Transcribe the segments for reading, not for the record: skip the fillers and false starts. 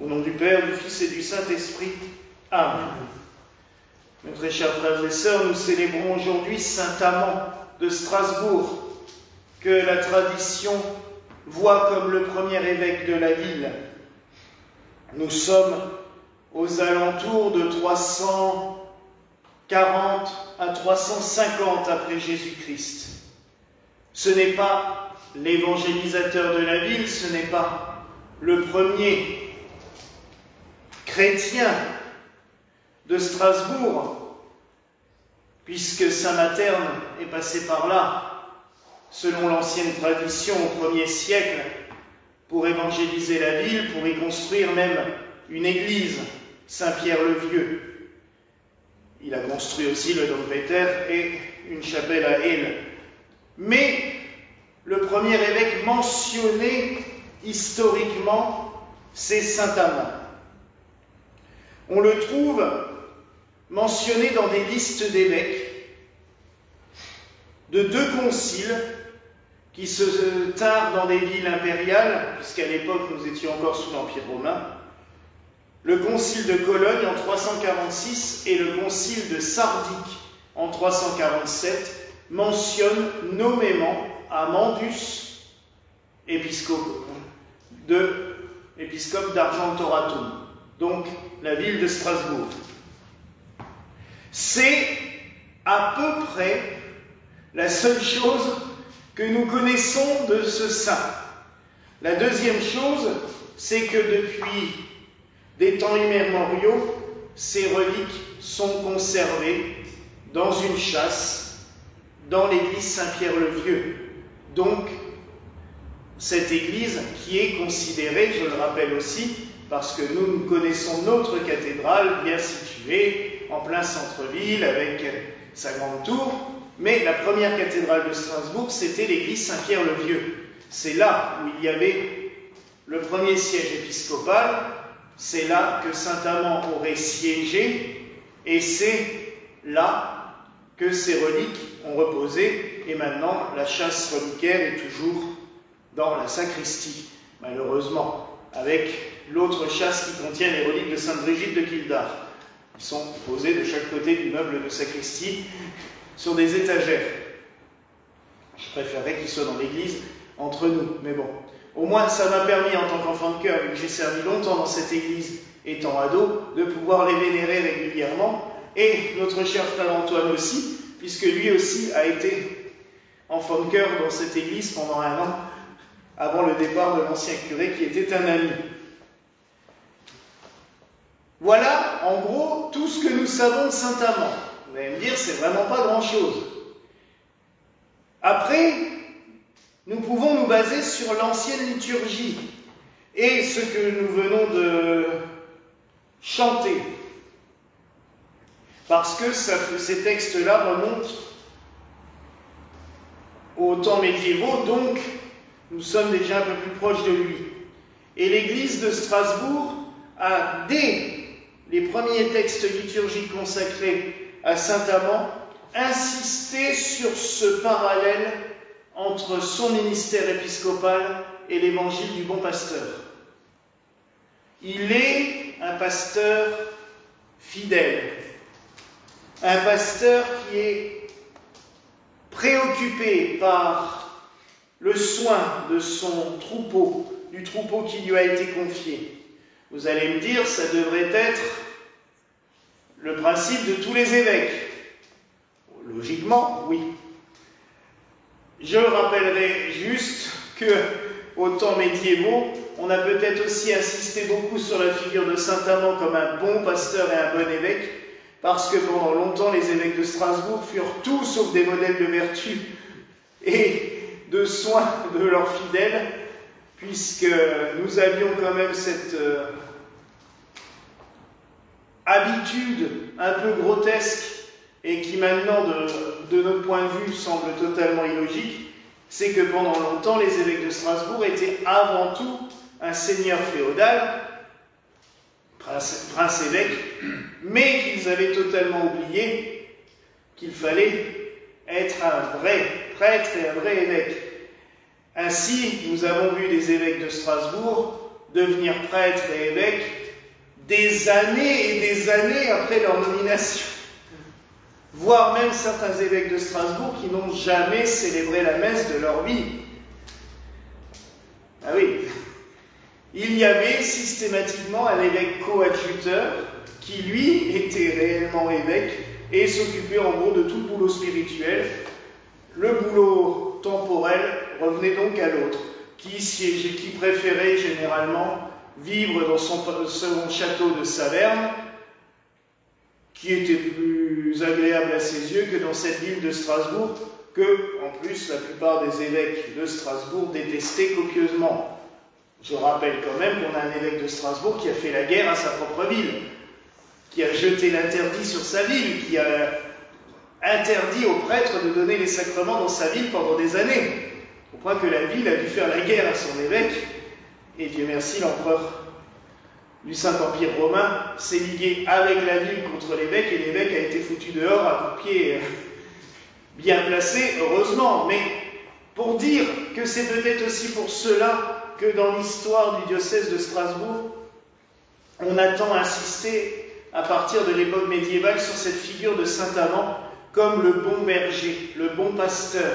Au nom du Père, du Fils et du Saint-Esprit. Amen. Mes très chers frères et sœurs, nous célébrons aujourd'hui saint Amand de Strasbourg, que la tradition voit comme le premier évêque de la ville. Nous sommes aux alentours de 340 à 350 après Jésus-Christ. Ce n'est pas l'évangélisateur de la ville, ce n'est pas le premier chrétien de Strasbourg, puisque saint Materne est passé par là, selon l'ancienne tradition au 1er siècle, pour évangéliser la ville, pour y construire même une église, Saint-Pierre-le-Vieux. Il a construit aussi le Dom Peter et une chapelle à Hel. Mais le premier évêque mentionné historiquement, c'est saint Amand. On le trouve mentionné dans des listes d'évêques de 2 conciles qui se tinrent dans des villes impériales, puisqu'à l'époque nous étions encore sous l'Empire romain. Le concile de Cologne en 346 et le concile de Sardique en 347 mentionnent nommément Amandus, épiscope d'Argentoratum, donc la ville de Strasbourg. C'est à peu près la seule chose que nous connaissons de ce saint. La deuxième chose, c'est que depuis des temps immémoriaux, ces reliques sont conservées dans une châsse dans l'église Saint-Pierre-le-Vieux. Donc, cette église qui est considérée, je le rappelle aussi, parce que nous connaissons notre cathédrale bien située en plein centre-ville avec sa grande tour, mais la première cathédrale de Strasbourg, c'était l'église Saint-Pierre-le-Vieux. C'est là où il y avait le premier siège épiscopal, c'est là que saint Amand aurait siégé, et c'est là que ces reliques ont reposé, et maintenant la châsse reliquaire est toujours dans la sacristie, malheureusement, avec l'autre châsse qui contient les reliques de sainte Brigitte de Kildare. Ils sont posés de chaque côté du meuble de sacristie sur des étagères. Je préférerais qu'ils soient dans l'église entre nous, mais bon. Au moins, ça m'a permis, en tant qu'enfant de cœur, vu que j'ai servi longtemps dans cette église étant ado, de pouvoir les vénérer régulièrement, et notre cher frère Antoine aussi, puisque lui aussi a été enfant de cœur dans cette église pendant 1 an, avant le départ de l'ancien curé qui était un ami. Voilà, en gros, tout ce que nous savons de saint Amand. Vous allez me dire, c'est vraiment pas grand-chose. Après, nous pouvons nous baser sur l'ancienne liturgie et ce que nous venons de chanter. Parce que ces textes-là remontent aux temps médiévaux, donc nous sommes déjà un peu plus proches de lui. Et l'église de Strasbourg a, dès les premiers textes liturgiques consacrés à saint Amand, insisté sur ce parallèle entre son ministère épiscopal et l'évangile du bon pasteur. Il est un pasteur fidèle, un pasteur qui est préoccupé par le soin de son troupeau, du troupeau qui lui a été confié. Vous allez me dire, ça devrait être le principe de tous les évêques. Logiquement, oui. Je rappellerai juste que, aux temps médiévaux, on a peut-être aussi insisté beaucoup sur la figure de saint Amand comme un bon pasteur et un bon évêque, parce que pendant longtemps, les évêques de Strasbourg furent tout sauf des modèles de vertu et de soins de leurs fidèles, puisque nous avions quand même cette habitude un peu grotesque et qui maintenant, de notre point de vue, semble totalement illogique, c'est que pendant longtemps, les évêques de Strasbourg étaient avant tout un seigneur féodal, prince-évêque, mais qu'ils avaient totalement oublié qu'il fallait être un vrai prêtre et un vrai évêque. Ainsi, nous avons vu des évêques de Strasbourg devenir prêtres et évêques des années et des années après leur nomination. Voire même certains évêques de Strasbourg qui n'ont jamais célébré la messe de leur vie. Ah oui, il y avait systématiquement un évêque coadjuteur qui, lui, était réellement évêque et s'occupait en gros de tout le boulot spirituel. Le boulot temporel revenait donc à l'autre, qui préférait généralement vivre dans son château de Saverne, qui était plus agréable à ses yeux que dans cette ville de Strasbourg, que, en plus, la plupart des évêques de Strasbourg détestaient copieusement. Je rappelle quand même qu'on a un évêque de Strasbourg qui a fait la guerre à sa propre ville, qui a jeté l'interdit sur sa ville, qui a interdit aux prêtres de donner les sacrements dans sa ville pendant des années, au point que la ville a dû faire la guerre à son évêque, et Dieu merci, l'empereur du Saint-Empire romain s'est ligué avec la ville contre l'évêque, et l'évêque a été foutu dehors à coups de pied bien placé, heureusement. Mais pour dire que c'est peut-être aussi pour cela que dans l'histoire du diocèse de Strasbourg, on a tant insisté à partir de l'époque médiévale sur cette figure de saint Amand comme le bon berger, le bon pasteur,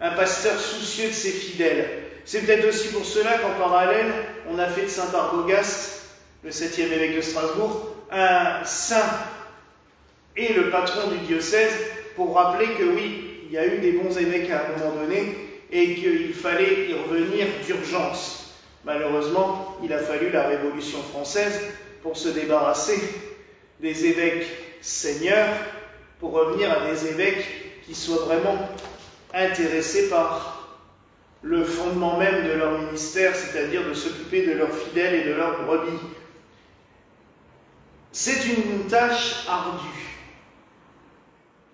un pasteur soucieux de ses fidèles. C'est peut-être aussi pour cela qu'en parallèle, on a fait de saint Arbogast, le 7e évêque de Strasbourg, un saint et le patron du diocèse, pour rappeler que oui, il y a eu des bons évêques à un moment donné et qu'il fallait y revenir d'urgence. Malheureusement, il a fallu la Révolution française pour se débarrasser des évêques seigneurs, pour revenir à des évêques qui soient vraiment intéressés par le fondement même de leur ministère, c'est-à-dire de s'occuper de leurs fidèles et de leurs brebis. C'est une tâche ardue.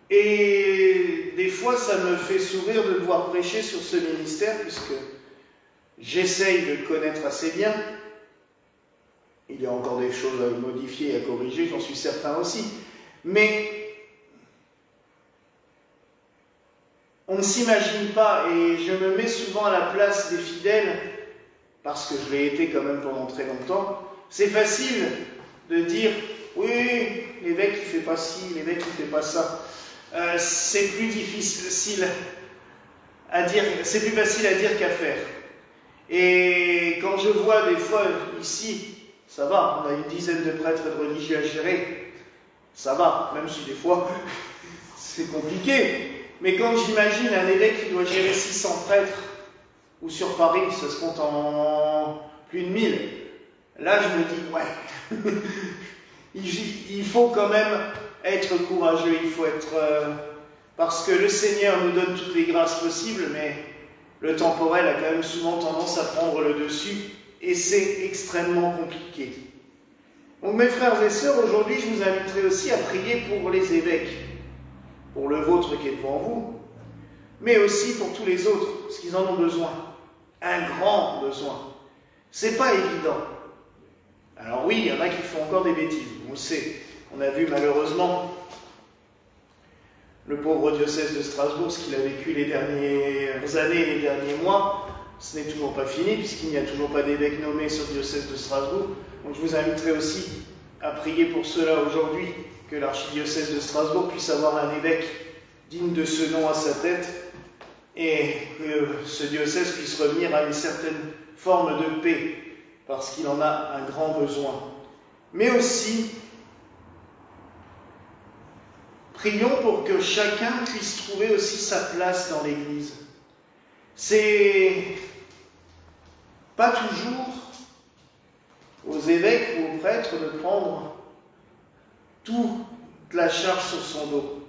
Et des fois, ça me fait sourire de devoir prêcher sur ce ministère, puisque j'essaye de le connaître assez bien. Il y a encore des choses à modifier et à corriger, j'en suis certain aussi. Mais on ne s'imagine pas, et je me mets souvent à la place des fidèles, parce que je l'ai été quand même pendant très longtemps. C'est facile de dire, oui, l'évêque il fait pas ci, l'évêque il fait pas ça. C'est plus difficile à dire, c'est plus facile à dire qu'à faire. Et quand je vois des fois ici, ça va, on a une dizaine de prêtres et de religieux à gérer, ça va, même si des fois c'est compliqué. Mais quand j'imagine un évêque qui doit gérer 600 prêtres, ou sur Paris, ça se compte en plus de 1000, là je me dis, ouais, il faut quand même être courageux, il faut être... parce que le Seigneur nous donne toutes les grâces possibles, mais le temporel a quand même souvent tendance à prendre le dessus, et c'est extrêmement compliqué. Donc mes frères et sœurs, aujourd'hui je vous inviterai aussi à prier pour les évêques, pour le vôtre qui est devant vous, mais aussi pour tous les autres, parce qu'ils en ont besoin, un grand besoin. C'est pas évident. Alors oui, il y en a qui font encore des bêtises, on le sait. On a vu malheureusement le pauvre diocèse de Strasbourg, ce qu'il a vécu les dernières années, les derniers mois. Ce n'est toujours pas fini, puisqu'il n'y a toujours pas d'évêque nommé sur le diocèse de Strasbourg. Donc je vous inviterai aussi à prier pour cela aujourd'hui, que l'archidiocèse de Strasbourg puisse avoir un évêque digne de ce nom à sa tête, et que ce diocèse puisse revenir à une certaine forme de paix, parce qu'il en a un grand besoin. Mais aussi, prions pour que chacun puisse trouver aussi sa place dans l'Église. C'est pas toujours aux évêques ou aux prêtres de prendre toute la charge sur son dos.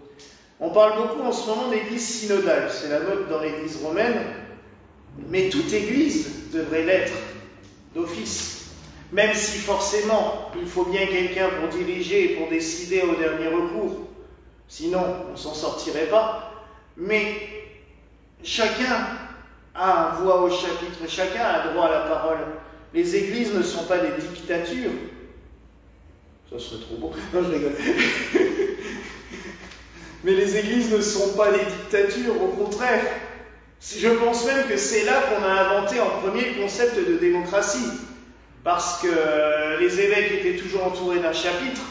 On parle beaucoup en ce moment d'église synodale, c'est la mode dans l'église romaine, mais toute église devrait l'être d'office. Même si forcément il faut bien quelqu'un pour diriger et pour décider au dernier recours, sinon on ne s'en sortirait pas. Mais chacun a voix au chapitre, chacun a droit à la parole. Les églises ne sont pas des dictatures. Ça serait trop beau. Non, je rigole. Mais les églises ne sont pas des dictatures, au contraire. Je pense même que c'est là qu'on a inventé en premier le concept de démocratie. parce que les évêques étaient toujours entourés d'un chapitre,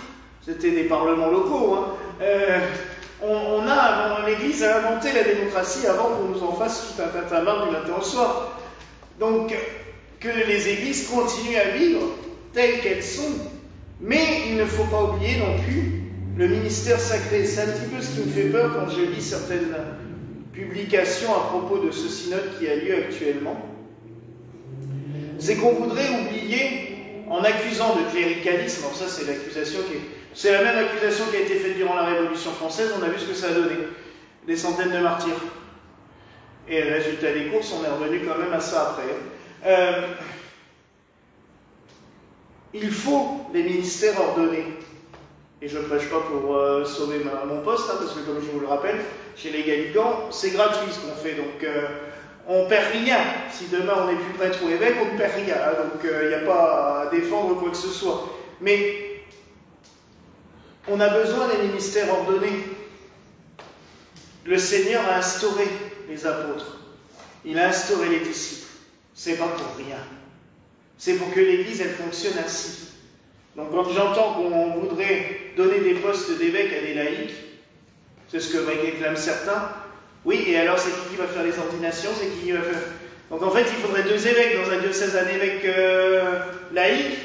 c'était des parlements locaux, hein. L'Église a inventé la démocratie avant qu'on nous en fasse tout un tintamarre du matin au soir. Donc, que les églises continuent à vivre telles qu'elles sont, mais il ne faut pas oublier non plus le ministère sacré. C'est un petit peu ce qui me fait peur quand je lis certaines publications à propos de ce synode qui a lieu actuellement. C'est qu'on voudrait oublier, en accusant de cléricalisme, alors ça c'est l'accusation c'est la même accusation qui a été faite durant la Révolution française, on a vu ce que ça a donné, des centaines de martyrs. Et le résultat des courses, on est revenu quand même à ça après. Il faut des ministères ordonnés. Et je ne prêche pas pour sauver mon poste, hein, parce que comme je vous le rappelle, chez les Gallicans, c'est gratuit ce qu'on fait, donc on ne perd rien. Si demain on n'est plus prêtre ou évêque, on ne perd rien, hein, donc il n'y a pas à défendre quoi que ce soit. Mais on a besoin des ministères ordonnés. Le Seigneur a instauré les apôtres, il a instauré les disciples. C'est pas pour rien. C'est pour que l'Église, elle fonctionne ainsi. Donc quand j'entends qu'on voudrait donner des postes d'évêques à des laïcs, c'est ce que réclament certains, oui, et alors c'est qui va faire les ordinations, c'est qui va faire... Donc en fait, il faudrait 2 évêques dans un diocèse, un évêque laïque,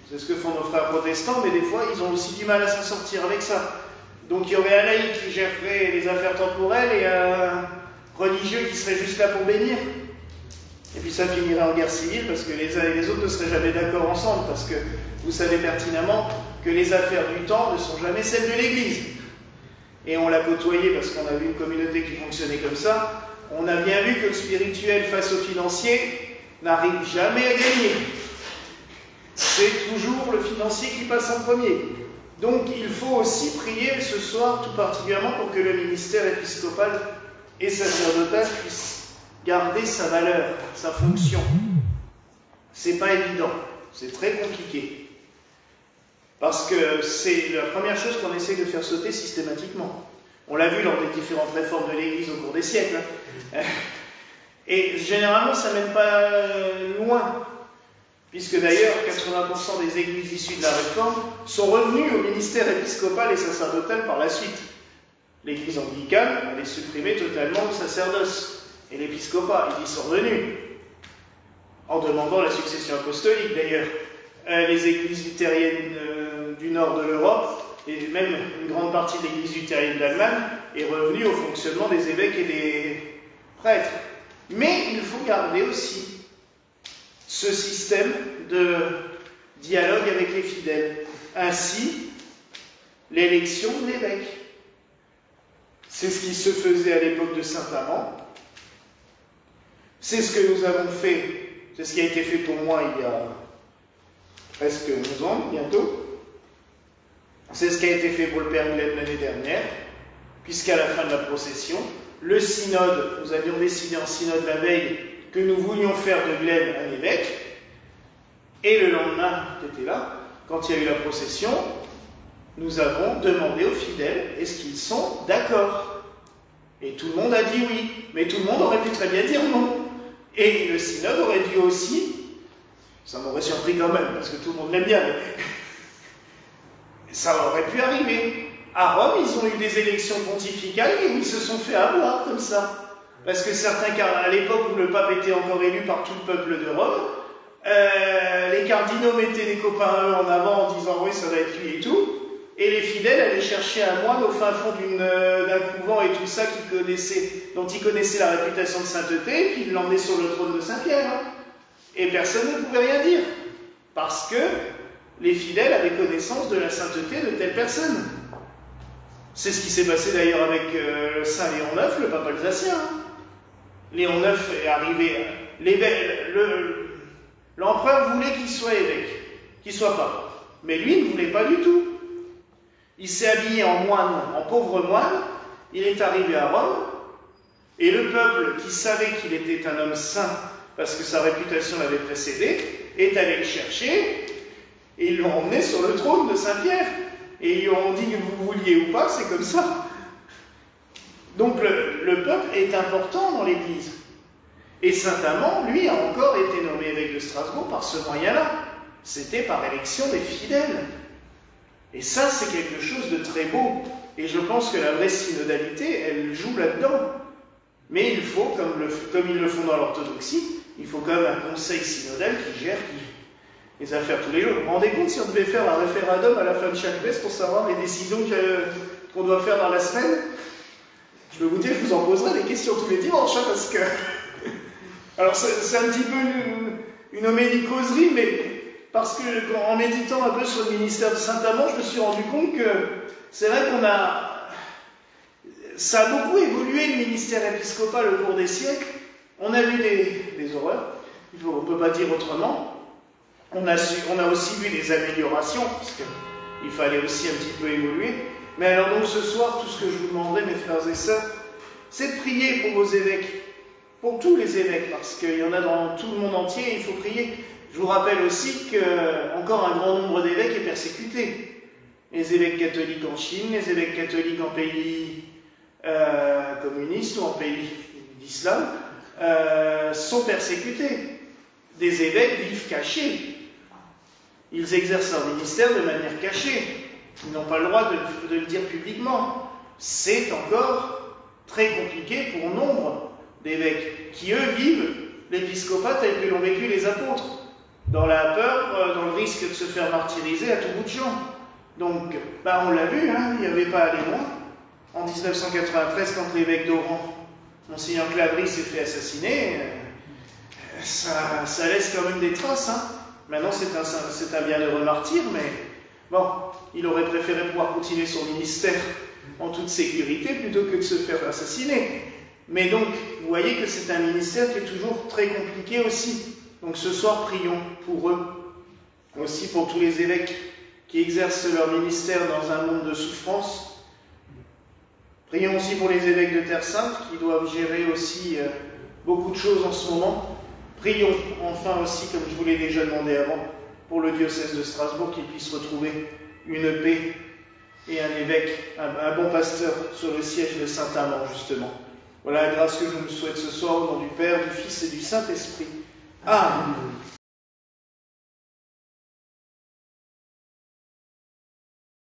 c'est ce que font nos frères protestants, mais des fois, ils ont aussi du mal à s'en sortir avec ça. Donc il y aurait un laïc qui gérerait les affaires temporelles et un religieux qui serait juste là pour bénir. Et puis ça finirait en guerre civile parce que les uns et les autres ne seraient jamais d'accord ensemble, parce que vous savez pertinemment que les affaires du temps ne sont jamais celles de l'Église. Et on l'a côtoyé parce qu'on a vu une communauté qui fonctionnait comme ça. On a bien vu que le spirituel face au financier n'arrive jamais à gagner. C'est toujours le financier qui passe en premier. Donc il faut aussi prier ce soir tout particulièrement pour que le ministère épiscopal et sacerdotal puisse garder sa valeur, sa fonction. C'est pas évident, c'est très compliqué. Parce que c'est la première chose qu'on essaie de faire sauter systématiquement. On l'a vu lors des différentes réformes de l'Église au cours des siècles. Hein. Et généralement, ça ne mène pas loin. Puisque d'ailleurs, 80% des églises issues de la Réforme sont revenues au ministère épiscopal et sacerdotal par la suite. L'Église anglicane, elle est supprimée totalement le sacerdoce et l'épiscopat, ils y sont revenus, en demandant la succession apostolique d'ailleurs. Les églises luthériennes du nord de l'Europe, et même une grande partie de l'église luthérienne d'Allemagne, est revenue au fonctionnement des évêques et des prêtres. Mais il faut garder aussi ce système de dialogue avec les fidèles. Ainsi, l'élection de l'évêque. C'est ce qui se faisait à l'époque de Saint-Amand. C'est ce que nous avons fait, c'est ce qui a été fait pour moi il y a presque 11 ans, bientôt. C'est ce qui a été fait pour le Père Glenn l'année dernière, puisqu'à la fin de la procession, le synode, nous avions décidé en synode la veille que nous voulions faire de Glenn un évêque, et le lendemain, tu étais là, quand il y a eu la procession, nous avons demandé aux fidèles, est-ce qu'ils sont d'accord? Et tout le monde a dit oui, mais tout le monde aurait pu très bien dire non. Et le synode aurait dû aussi, ça m'aurait surpris quand même, parce que tout le monde l'aime bien, mais ça aurait pu arriver. À Rome, ils ont eu des élections pontificales et ils se sont fait avoir comme ça. Parce que certains, à l'époque où le pape était encore élu par tout le peuple de Rome, les cardinaux mettaient des copains à eux en avant en disant oui, ça va être lui et tout. Et les fidèles allaient chercher un moine au fin fond d'un couvent et tout ça dont ils connaissaient la réputation de sainteté, et puis ils l'emmenaient sur le trône de Saint-Pierre. Hein. Et personne ne pouvait rien dire. Parce que les fidèles avaient connaissance de la sainteté de telle personne. C'est ce qui s'est passé d'ailleurs avec Saint Léon IX, le pape alsacien. Hein. Léon IX est arrivé. L'empereur voulait qu'il soit évêque, qu'il soit pape. Mais lui ne voulait pas du tout. Il s'est habillé en moine, en pauvre moine. Il est arrivé à Rome. Et le peuple, qui savait qu'il était un homme saint, parce que sa réputation l'avait précédé, est allé le chercher. Et ils l'ont emmené sur le trône de Saint-Pierre. Et ils lui ont dit que vous vouliez ou pas, c'est comme ça. Donc le peuple est important dans l'Église. Et Saint-Amand, lui, a encore été nommé évêque de Strasbourg par ce moyen-là. c'était par élection des fidèles. Et ça, c'est quelque chose de très beau. Et je pense que la vraie synodalité, elle joue là-dedans. Mais il faut, comme ils le font dans l'orthodoxie, il faut quand même un conseil synodal qui gère les affaires tous les jours. Vous vous rendez compte si on devait faire un référendum à la fin de chaque messe pour savoir les décisions qu'on doit faire dans la semaine? Je peux vous dire, je vous en poserai des questions tous les dimanches, hein, parce que... Alors c'est un petit peu une homélie-causerie, mais parce que en méditant un peu sur le ministère de Saint-Amand, je me suis rendu compte que c'est vrai ça a beaucoup évolué, le ministère épiscopal au cours des siècles. On a vu des horreurs, on ne peut pas dire autrement. On a aussi vu des améliorations, parce qu'il fallait aussi un petit peu évoluer. Mais alors donc ce soir, tout ce que je vous demanderai, mes frères et sœurs, c'est de prier pour vos évêques, pour tous les évêques, parce qu'il y en a dans tout le monde entier, et il faut prier. Je vous rappelle aussi qu'encore un grand nombre d'évêques est persécuté. Les évêques catholiques en Chine, les évêques catholiques en pays communistes ou en pays d'islam sont persécutés. Des évêques vivent cachés. Ils exercent leur ministère de manière cachée. Ils n'ont pas le droit de le dire publiquement. C'est encore très compliqué pour nombre d'évêques qui, eux, vivent l'épiscopat tel que l'ont vécu les apôtres, dans la peur, dans le risque de se faire martyriser à tout bout de champ. Donc, on l'a vu, hein, il n'y avait pas à aller loin. En 1993, quand l'évêque d'Oran, Monseigneur Clavry, s'est fait assassiner, ça laisse quand même des traces. Hein. Maintenant, c'est un bienheureux martyr, mais bon, il aurait préféré pouvoir continuer son ministère en toute sécurité plutôt que de se faire assassiner. Mais donc, vous voyez que c'est un ministère qui est toujours très compliqué aussi. Donc ce soir, prions pour eux, aussi pour tous les évêques qui exercent leur ministère dans un monde de souffrance. Prions aussi pour les évêques de Terre Sainte qui doivent gérer aussi beaucoup de choses en ce moment. Prions enfin aussi, comme je vous l'ai déjà demandé avant, pour le diocèse de Strasbourg qu'il puisse retrouver une paix et un évêque, un bon pasteur sur le siège de Saint-Amand, justement. Voilà la grâce que je me souhaite ce soir au nom du Père, du Fils et du Saint-Esprit. Amen.